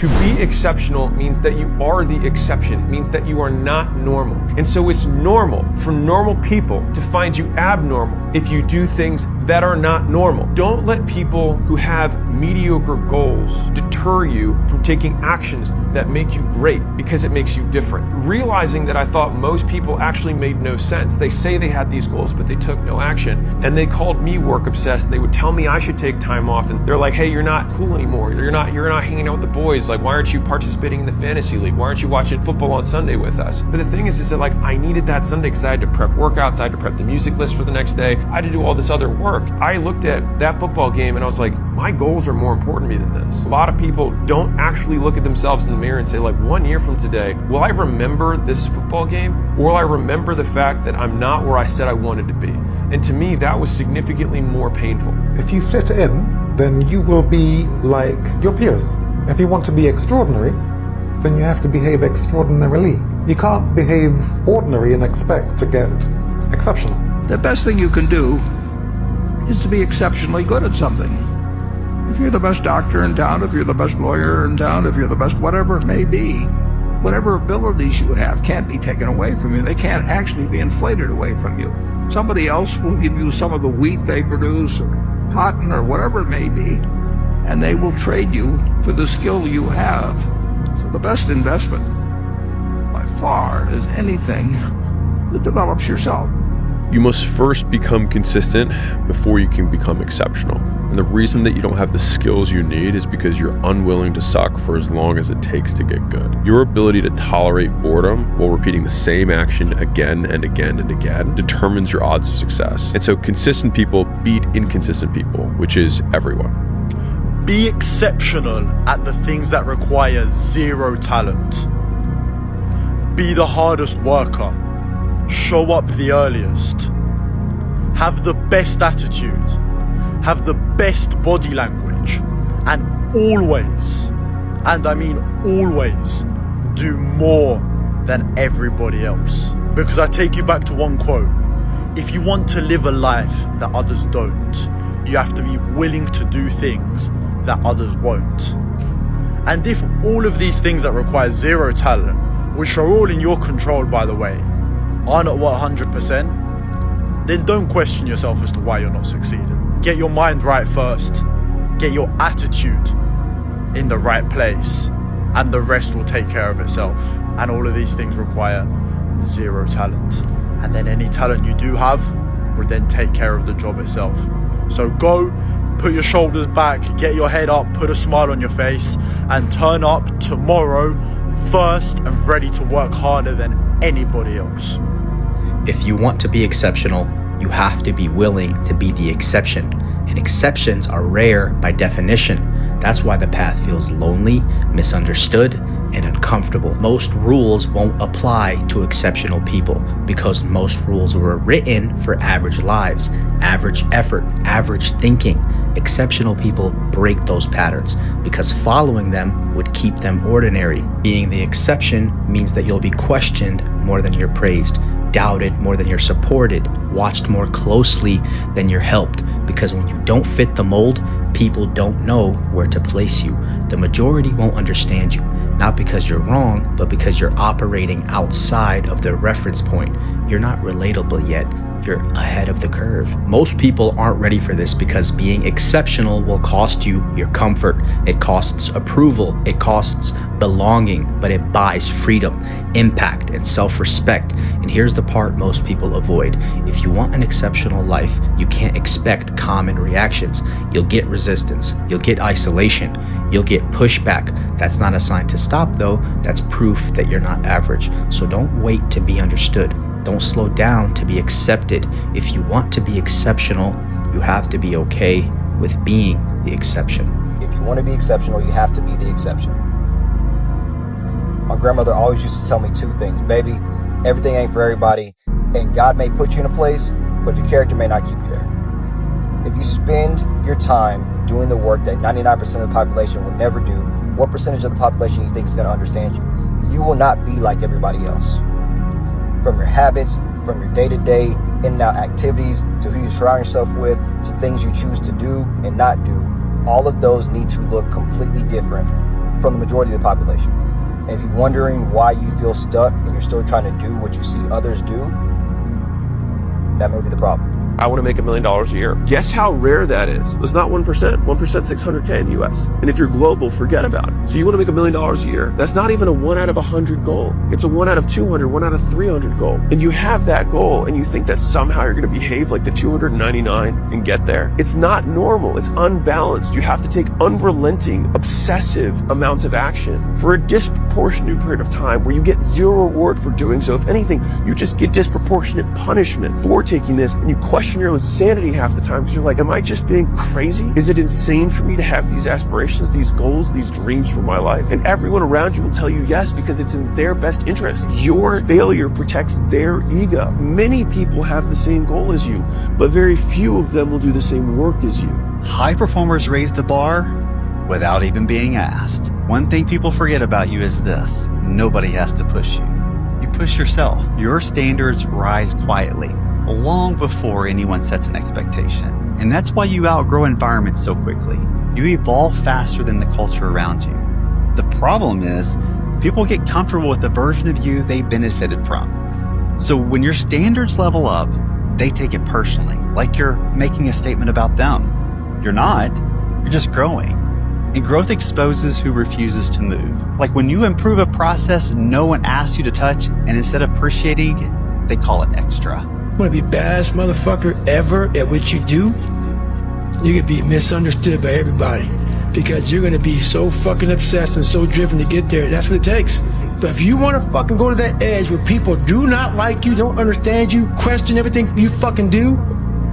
To be exceptional means that you are the exception. It means that you are not normal. And so it's normal for normal people to find you abnormal if you do things that are not normal. Don't let people who have mediocre goals deter you from taking actions that make you great because it makes you different. Realizing that I thought most people actually made no sense. They say they had these goals, but they took no action. And they called me work obsessed. They would tell me I should take time off. And they're like, hey, you're not cool anymore. You're not hanging out with the boys. Like, why aren't you participating in the fantasy league? Why aren't you watching football on Sunday with us? But the thing is that like I needed that Sunday because I had to prep workouts. I had to prep the music list for the next day. I had to do all this other work. I looked at that football game and I was like, my goals are more important to me than this. A lot of people don't actually look at themselves in the mirror and say like, 1 year from today, will I remember this football game? Or will I remember the fact that I'm not where I said I wanted to be? And to me, that was significantly more painful. If you fit in, then you will be like your peers. If you want to be extraordinary, then you have to behave extraordinarily. You can't behave ordinary and expect to get exceptional. The best thing you can do is to be exceptionally good at something. If you're the best doctor in town, if you're the best lawyer in town, if you're the best whatever it may be, whatever abilities you have can't be taken away from you. They can't actually be inflated away from you. Somebody else will give you some of the wheat they produce, or cotton, or whatever it may be, and they will trade you for the skill you have. So the best investment, by far, is anything that develops yourself. You must first become consistent before you can become exceptional. And the reason that you don't have the skills you need is because you're unwilling to suck for as long as it takes to get good. Your ability to tolerate boredom while repeating the same action again and again and again determines your odds of success. And so consistent people beat inconsistent people, which is everyone. Be exceptional at the things that require zero talent. Be the hardest worker. Show up the earliest. Have the best attitude. Have the best body language. And always, and I mean always, do more than everybody else. Because I take you back to one quote. If you want to live a life that others don't, you have to be willing to do things that others won't. And if all of these things that require zero talent, which are all in your control by the way, are not 100%, then don't question yourself as to why you're not succeeding. Get your mind right first. Get your attitude in the right place, and the rest will take care of itself. And all of these things require zero talent. And then any talent you do have will then take care of the job itself. So go, put your shoulders back, get your head up, put a smile on your face, and turn up tomorrow first and ready to work harder than anybody else. If you want to be exceptional, you have to be willing to be the exception. And exceptions are rare by definition. That's why the path feels lonely, misunderstood, and uncomfortable. Most rules won't apply to exceptional people because most rules were written for average lives, average effort, average thinking. Exceptional people break those patterns because following them would keep them ordinary. Being the exception means that you'll be questioned more than you're praised, doubted more than you're supported, watched more closely than you're helped. Because when you don't fit the mold, people don't know where to place you. The majority won't understand you, not because you're wrong, but because you're operating outside of their reference point. You're not relatable yet. You're ahead of the curve. Most people aren't ready for this because being exceptional will cost you your comfort. It costs approval. It costs belonging, but it buys freedom, impact, and self-respect. And here's the part most people avoid. If you want an exceptional life, you can't expect common reactions. You'll get resistance. You'll get isolation. You'll get pushback. That's not a sign to stop though. That's proof that you're not average. So don't wait to be understood. Don't slow down to be accepted. If you want to be exceptional, you have to be okay with being the exception. If you want to be exceptional, you have to be the exception. My grandmother always used to tell me two things. Baby, everything ain't for everybody, and God may put you in a place, but your character may not keep you there. If you spend your time doing the work that 99% of the population will never do, what percentage of the population you think is going to understand you? You will not be like everybody else. From your habits, from your day-to-day in and out activities, to who you surround yourself with, to things you choose to do and not do, all of those need to look completely different from the majority of the population. And if you're wondering why you feel stuck and you're still trying to do what you see others do, that may be the problem. I want to make $1 million a year. Guess how rare that is? It's not 1%. 1% $600K in the US. And if you're global, forget about it. So you want to make $1 million a year. That's not even a 1 out of 100 goal. It's a 1 out of 200, 1 out of 300 goal. And you have that goal and you think that somehow you're going to behave like the 299 and get there. It's not normal. It's unbalanced. You have to take unrelenting, obsessive amounts of action for a disproportionate period of time where you get zero reward for doing so. If anything, you just get disproportionate punishment for taking this, and you question your own sanity half the time because you're like, am I just being crazy? Is it insane for me to have these aspirations, these goals, these dreams for my life? And everyone around you will tell you yes, because it's in their best interest. Your failure protects their ego. Many people have the same goal as you, but very few of them will do the same work as you. High performers raise the bar without even being asked. One thing people forget about you is this: nobody has to push you. You push yourself. Your standards rise quietly, long before anyone sets an expectation. And that's why you outgrow environments so quickly. You evolve faster than the culture around you. The problem is, people get comfortable with the version of you they benefited from. So when your standards level up, they take it personally, like you're making a statement about them. You're not, you're just growing. And growth exposes who refuses to move. Like when you improve a process no one asks you to touch, and instead of appreciating it, they call it extra. Want to be baddest motherfucker ever at what you do, you could be misunderstood by everybody because you're going to be so fucking obsessed and so driven to get there. That's what it takes. But if you want to fucking go to that edge where people do not like you, don't understand you, question everything you fucking do,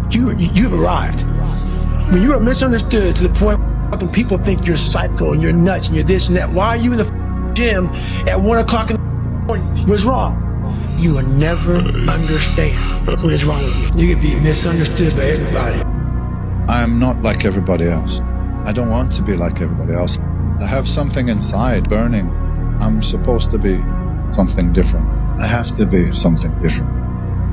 you've arrived. When you are misunderstood to the point where fucking people think you're psycho and you're nuts and you're this and that, why are you in the gym at 1 o'clock in the morning? What's wrong? You will never understand what is wrong with you. You can be misunderstood by everybody. I am not like everybody else. I don't want to be like everybody else. I have something inside burning. I'm supposed to be something different. I have to be something different.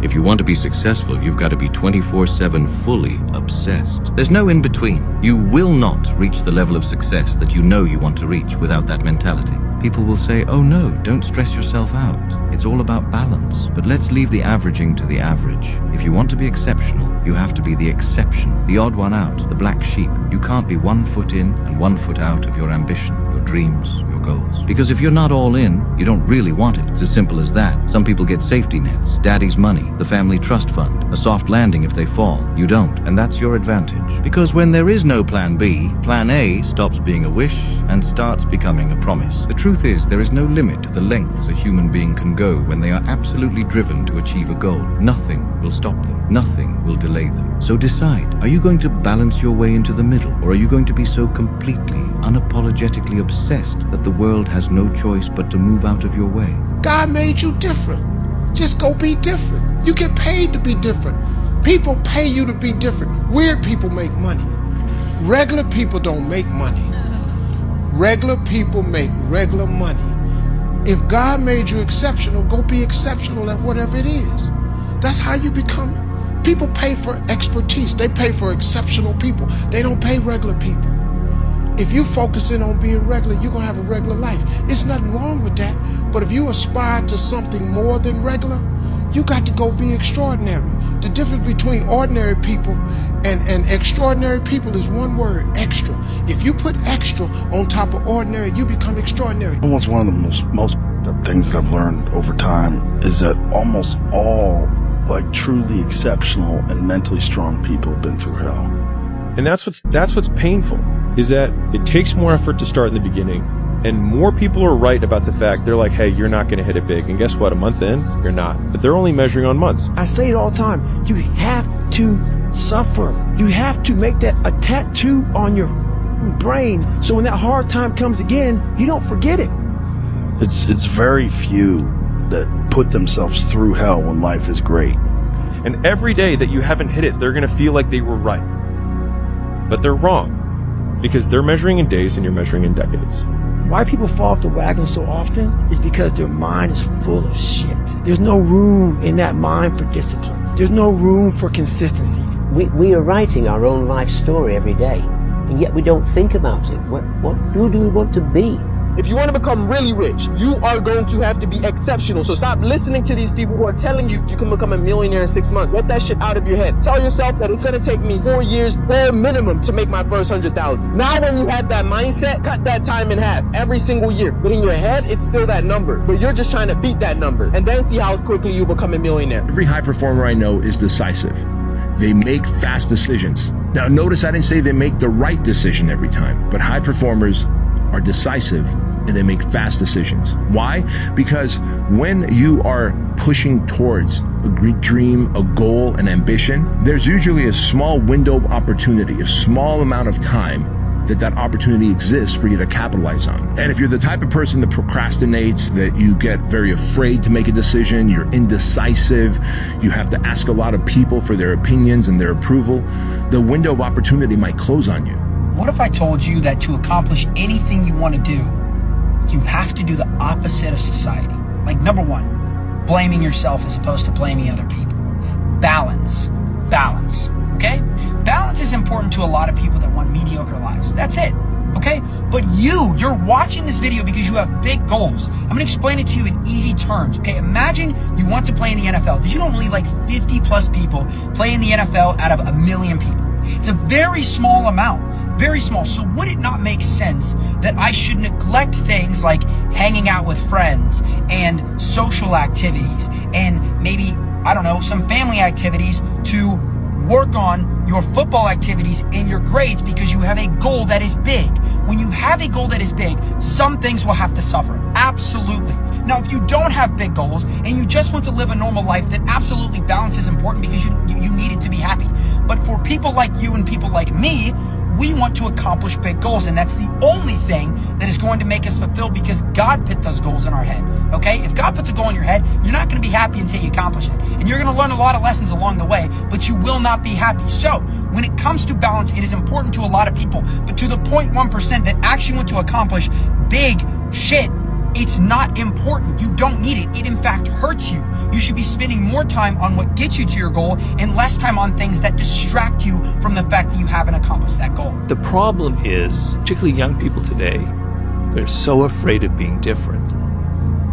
If you want to be successful, you've got to be 24/7 fully obsessed. There's no in between. You will not reach the level of success that you know you want to reach without that mentality. People will say, oh no, don't stress yourself out. It's all about balance. But let's leave the averaging to the average. If you want to be exceptional, you have to be the exception, the odd one out, the black sheep. You can't be 1 foot in and 1 foot out of your ambition, your dreams, your goals. Because if you're not all in, you don't really want it. It's as simple as that. Some people get safety nets, daddy's money, the family trust fund, a soft landing if they fall. You don't, and that's your advantage. Because when there is no plan B, plan A stops being a wish and starts becoming a promise. The truth is, there is no limit to the lengths a human being can go when they are absolutely driven to achieve a goal. Nothing will stop them. Nothing will delay them. So decide, are you going to balance your way into the middle, or are you going to be so completely, unapologetically obsessed that the world has no choice but to move out of your way? God made you different. Just go be different. You get paid to be different. People pay you to be different. Weird people make money. Regular people don't make money. Regular people make regular money. If God made you exceptional, go be exceptional at whatever it is. That's how you become. People pay for expertise. They pay for exceptional people. They don't pay regular people. If you focus in on being regular, you're gonna have a regular life. It's nothing wrong with that. But if you aspire to something more than regular, you got to go be extraordinary. The difference between ordinary people and extraordinary people is one word: extra. If you put extra on top of ordinary, you become extraordinary. Almost one of the most things that I've learned over time is that almost all like truly exceptional and mentally strong people have been through hell. And that's what's painful, is that it takes more effort to start in the beginning, and more people are right about the fact, they're like, hey, you're not going to hit it big. And guess what? A month in, you're not. But they're only measuring on months. I say it all the time. You have to suffer. You have to make that a tattoo on your brain, so when that hard time comes again, you don't forget it. It's very few that put themselves through hell when life is great. And every day that you haven't hit it, they're going to feel like they were right. But they're wrong, because they're measuring in days and you're measuring in decades. Why people fall off the wagon so often is because their mind is full of shit. There's no room in that mind for discipline. There's no room for consistency. We are writing our own life story every day, and yet we don't think about it. Who do we want to be? If you want to become really rich, you are going to have to be exceptional. So stop listening to these people who are telling you you can become a millionaire in 6 months. Get that shit out of your head. Tell yourself that it's going to take me 4 years bare minimum to make my first 100,000. Now when you have that mindset, cut that time in half every single year. But in your head, it's still that number. But you're just trying to beat that number. And then see how quickly you become a millionaire. Every high performer I know is decisive. They make fast decisions. Now notice I didn't say they make the right decision every time, but high performers are decisive and they make fast decisions. Why? Because when you are pushing towards a great dream, a goal, an ambition, there's usually a small window of opportunity, a small amount of time that opportunity exists for you to capitalize on. And if you're the type of person that procrastinates, that you get very afraid to make a decision, you're indecisive, you have to ask a lot of people for their opinions and their approval, the window of opportunity might close on you. What if I told you that to accomplish anything you want to do, you have to do the opposite of society? Like, number one, blaming yourself as opposed to blaming other people. Balance, okay? Balance is important to a lot of people that want mediocre lives. That's it, okay? But you're watching this video because you have big goals. I'm gonna explain it to you in easy terms, okay? Imagine you want to play in the NFL. Did you know only like 50 plus people play in the NFL out of 1 million people? It's a very small amount. Very small. So would it not make sense that I should neglect things like hanging out with friends and social activities and maybe, I don't know, some family activities to work on your football activities and your grades because you have a goal that is big? When you have a goal that is big, some things will have to suffer. Absolutely. Now, if you don't have big goals and you just want to live a normal life, then absolutely balance is important because you need it to be happy. But for people like you and people like me, we want to accomplish big goals, and that's the only thing that is going to make us fulfilled because God put those goals in our head, okay? If God puts a goal in your head, you're not going to be happy until you accomplish it. And you're going to learn a lot of lessons along the way, but you will not be happy. So when it comes to balance, it is important to a lot of people, but to the 0.1% that actually want to accomplish big shit, it's not important. You don't need it. It in fact hurts you. You should be spending more time on what gets you to your goal and less time on things that distract you from the fact that you haven't accomplished that goal. The problem is, particularly young people today, they're so afraid of being different.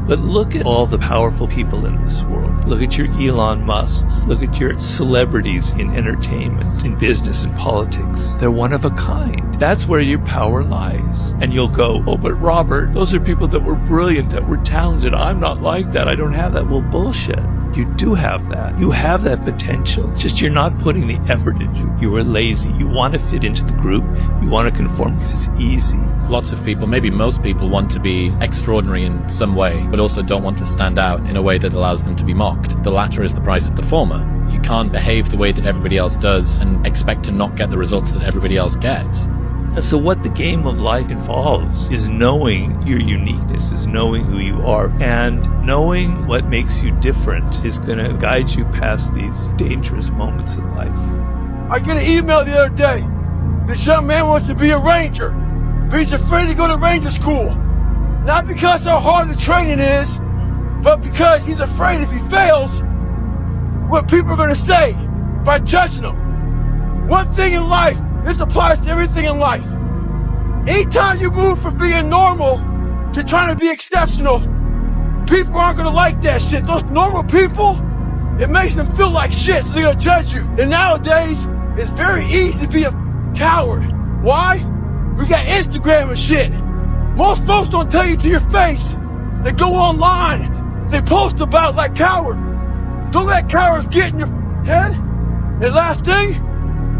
But look at all the powerful people in this world. Look at your Elon Musks. Look at your celebrities in entertainment, in business, and politics. They're one of a kind. That's where your power lies. And you'll go, oh, but Robert, those are people that were brilliant, that were talented. I'm not like that. I don't have that. Well, bullshit. You do have that. You have that potential. It's just you're not putting the effort into it. You are lazy. You want to fit into the group. You want to conform because it's easy. Lots of people, maybe most people, want to be extraordinary in some way, but also don't want to stand out in a way that allows them to be mocked. The latter is the price of the former. You can't behave the way that everybody else does and expect to not get the results that everybody else gets. And so what the game of life involves is knowing your uniqueness, is knowing who you are, and knowing what makes you different is going to guide you past these dangerous moments in life. I get an email the other day. This young man wants to be a ranger, but he's afraid to go to ranger school. Not because how hard the training is, but because he's afraid if he fails, what people are going to say by judging him. One thing in life, this applies to everything in life. Anytime you move from being normal to trying to be exceptional, people aren't gonna like that shit. Those normal people, it makes them feel like shit, so they're gonna judge you. And nowadays, it's very easy to be a coward. Why? We got Instagram and shit. Most folks don't tell you to your face. They go online, they post about like coward. Don't let cowards get in your head. And last thing,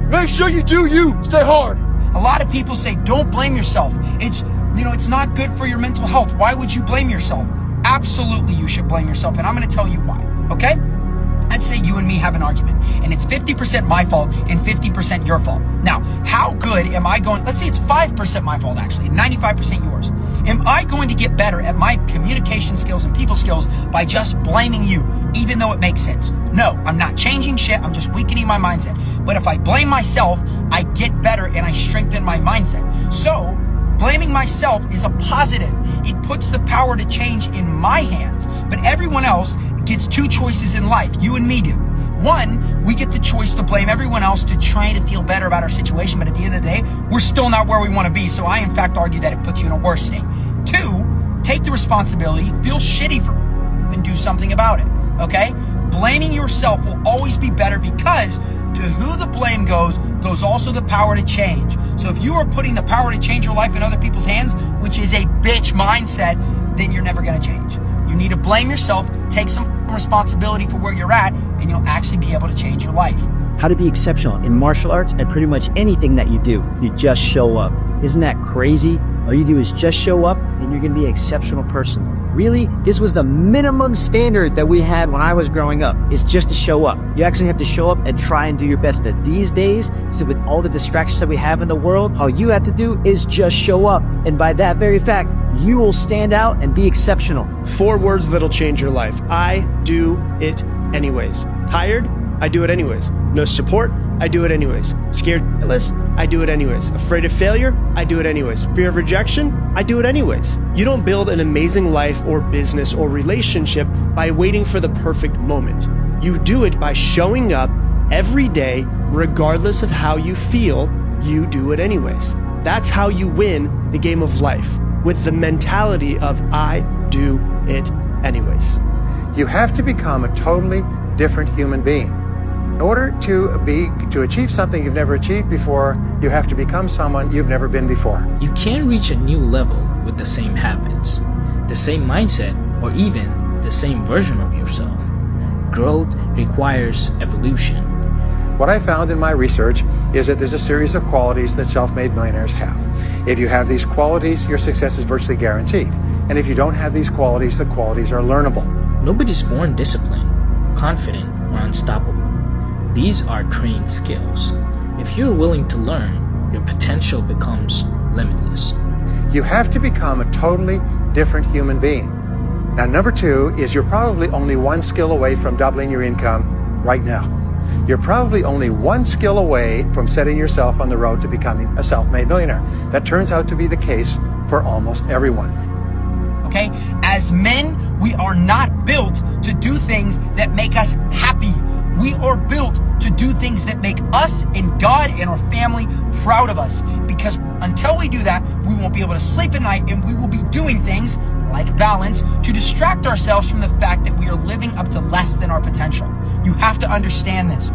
make sure you do you. Stay hard. A lot of people say, don't blame yourself. It's not good for your mental health. Why would you blame yourself? Absolutely, you should blame yourself. And I'm going to tell you why, okay? Let's say you and me have an argument and it's 50% my fault and 50% your fault. Now, how good am I going? Let's say it's 5% my fault actually and 95% yours. Am I going to get better at my communication skills and people skills by just blaming you, even though it makes sense? No, I'm not changing shit. I'm just weakening my mindset. But if I blame myself, I get better and I strengthen my mindset. So blaming myself is a positive. It puts the power to change in my hands. But everyone else gets two choices in life. You and me do. One, we get the choice to blame everyone else to try to feel better about our situation. But at the end of the day, we're still not where we want to be. So I, in fact, argue that it puts you in a worse state. 2, take the responsibility, feel shitty for and do something about it, okay? Blaming yourself will always be better because to who the blame goes also the power to change. So if you are putting the power to change your life in other people's hands, which is a bitch mindset, then you're never gonna change. You need to blame yourself, take some responsibility for where you're at, and you'll actually be able to change your life. How to be exceptional in martial arts and pretty much anything that you do. You just show up. Isn't that crazy? All you do is just show up and you're gonna be an exceptional person. Really, this was the minimum standard that we had when I was growing up, is just to show up. You actually have to show up and try and do your best. But these days, so with all the distractions that we have in the world, all you have to do is just show up. And by that very fact, you will stand out and be exceptional. 4 words that'll change your life. I do it anyways. Tired? I do it anyways. No support? I do it anyways. Scared shitless? I do it anyways. Afraid of failure? I do it anyways. Fear of rejection? I do it anyways. You don't build an amazing life or business or relationship by waiting for the perfect moment. You do it by showing up every day, regardless of how you feel. You do it anyways. That's how you win the game of life, with the mentality of I do it anyways. You have to become a totally different human being. In order to achieve something you've never achieved before, you have to become someone you've never been before. You can't reach a new level with the same habits, the same mindset, or even the same version of yourself. Growth requires evolution. What I found in my research is that there's a series of qualities that self-made millionaires have. If you have these qualities, your success is virtually guaranteed. And if you don't have these qualities, the qualities are learnable. Nobody's born disciplined, confident, or unstoppable. These are trained skills. If you're willing to learn, your potential becomes limitless. You have to become a totally different human being. Now, number 2 is you're probably only 1 skill away from doubling your income right now. You're probably only 1 skill away from setting yourself on the road to becoming a self-made millionaire. That turns out to be the case for almost everyone. Okay? As men, we are not built to do things that make us happy. We are built to do things that make us and God and our family proud of us. Because until we do that, we won't be able to sleep at night, and we will be doing things like balance to distract ourselves from the fact that we are living up to less than our potential. You have to understand this.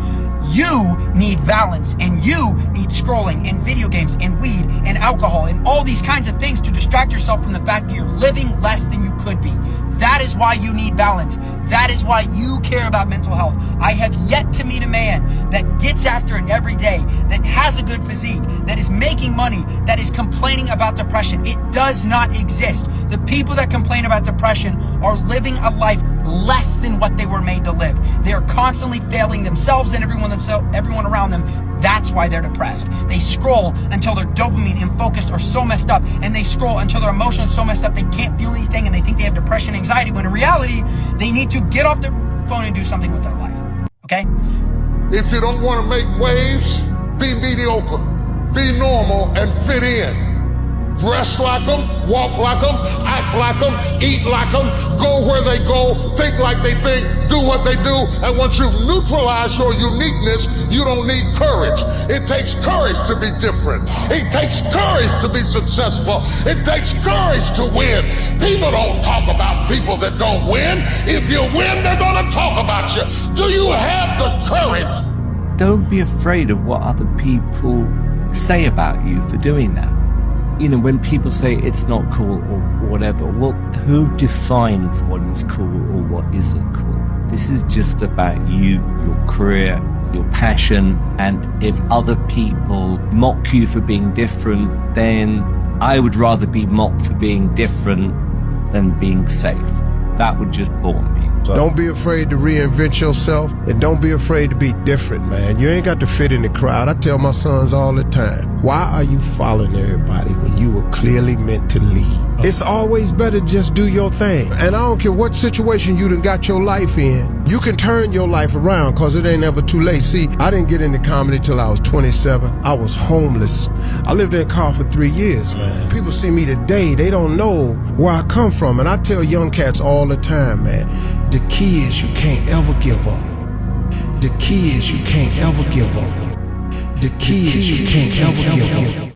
You need balance, and you need scrolling and video games and weed and alcohol and all these kinds of things to distract yourself from the fact that you're living less than you could be. That is why you need balance. That is why you care about mental health. I have yet to meet a man that gets after it every day, that has a good physique, that is making money, that is complaining about depression. It does not exist. The people that complain about depression are living a life less than what they were made to live. They are constantly failing themselves and everyone around them. That's why they're depressed. They scroll until their dopamine and focus are so messed up, and they scroll until their emotions are so messed up they can't feel anything, and they think they have depression and anxiety, when in reality, they need to get off their phone and do something with their life. Okay? If you don't want to make waves, be mediocre, be normal, and fit in. Dress like them, walk like them, act like them, eat like them, go where they go, think like they think, do what they do. And once you've neutralized your uniqueness, you don't need courage. It takes courage to be different. It takes courage to be successful. It takes courage to win. People don't talk about people that don't win. If you win, they're gonna talk about you. Do you have the courage? Don't be afraid of what other people say about you for doing that. You know, when people say it's not cool or whatever, well, who defines what is cool or what isn't cool? This is just about you, your career, your passion. And if other people mock you for being different, then I would rather be mocked for being different than being safe. That would just bore me. Don't be afraid to reinvent yourself, and don't be afraid to be different, man. You ain't got to fit in the crowd. I tell my sons all the time, why are you following everybody when you were clearly meant to lead? It's always better to just do your thing. And I don't care what situation you done got your life in, you can turn your life around, because it ain't ever too late. See, I didn't get into comedy till I was 27. I was homeless. I lived in a car for 3 years, man. People see me today, they don't know where I come from. And I tell young cats all the time, man, the key is you can't ever give up. The key is you can't ever give up. The key is you can't ever give up.